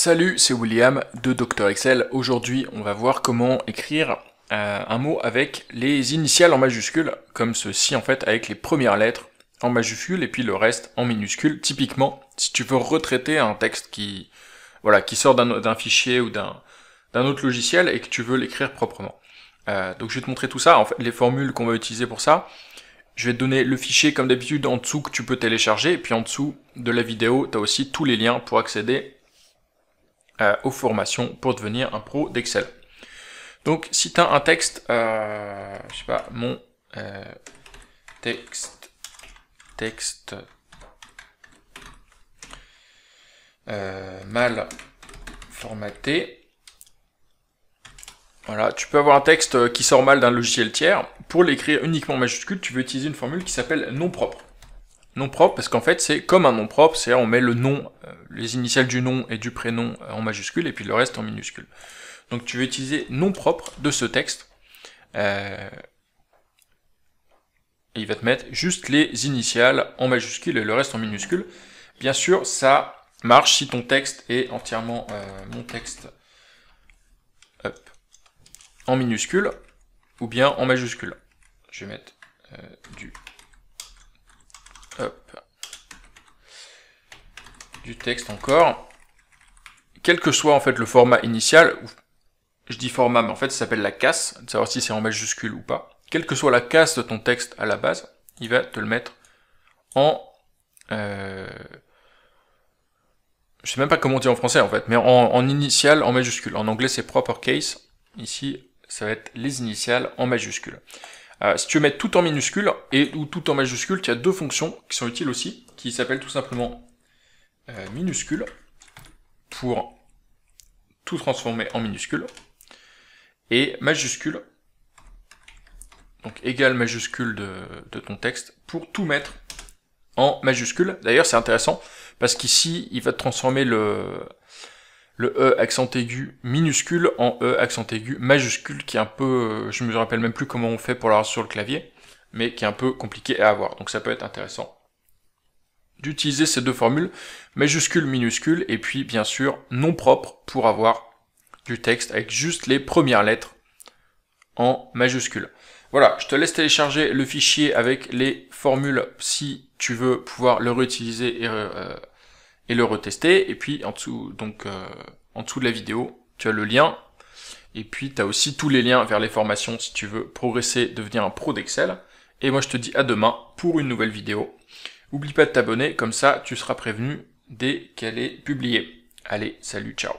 Salut, c'est William de Dr Excel. Aujourd'hui, on va voir comment écrire un mot avec les initiales en majuscules, comme ceci en fait, avec les premières lettres en majuscules et puis le reste en minuscules. Typiquement, si tu veux retraiter un texte qui sort d'un fichier ou d'un autre logiciel et que tu veux l'écrire proprement. Donc je vais te montrer tout ça, en fait, les formules qu'on va utiliser pour ça. Je vais te donner le fichier comme d'habitude en dessous que tu peux télécharger, et puis en dessous de la vidéo, tu as aussi tous les liens pour accéder aux formations pour devenir un pro d'Excel. Donc si tu as un texte, je sais pas, mon texte mal formaté, voilà, tu peux avoir un texte qui sort mal d'un logiciel tiers. Pour l'écrire uniquement en majuscule, tu veux utiliser une formule qui s'appelle nom propre. Nom propre parce qu'en fait c'est comme un nom propre, c'est-à-dire on met le nom, les initiales du nom et du prénom en majuscule et puis le reste en minuscule. Donc tu veux utiliser nom propre de ce texte et il va te mettre juste les initiales en majuscule et le reste en minuscule. Bien sûr ça marche si ton texte est entièrement mon texte en minuscule ou bien en majuscule. Je vais mettre du texte encore, quel que soit en fait le format initial, je dis format mais en fait ça s'appelle la casse, de savoir si c'est en majuscule ou pas, quelle que soit la casse de ton texte à la base, il va te le mettre en, je sais même pas comment dire en français en fait, mais en initial en majuscule, en anglais c'est proper case, ici ça va être les initiales en majuscule. Si tu veux mettre tout en minuscule ou tout en majuscule, tu as deux fonctions qui sont utiles aussi, qui s'appellent tout simplement minuscule, pour tout transformer en minuscule, et majuscule, donc égal majuscule de ton texte, pour tout mettre en majuscule. D'ailleurs c'est intéressant, parce qu'ici il va te transformer le E accent aigu minuscule en E accent aigu majuscule, qui est un peu, je me rappelle même plus comment on fait pour l'avoir sur le clavier, mais qui est un peu compliqué à avoir, donc ça peut être intéressant d'utiliser ces deux formules, majuscule, minuscule, et puis bien sûr nom propre pour avoir du texte avec juste les premières lettres en majuscule. Voilà, je te laisse télécharger le fichier avec les formules si tu veux pouvoir le réutiliser et le retester, et puis en dessous, donc en dessous de la vidéo, tu as le lien, et puis tu as aussi tous les liens vers les formations si tu veux progresser, devenir un pro d'Excel, et moi je te dis à demain pour une nouvelle vidéo. N'oublie pas de t'abonner, comme ça tu seras prévenu dès qu'elle est publiée. Allez, salut, ciao.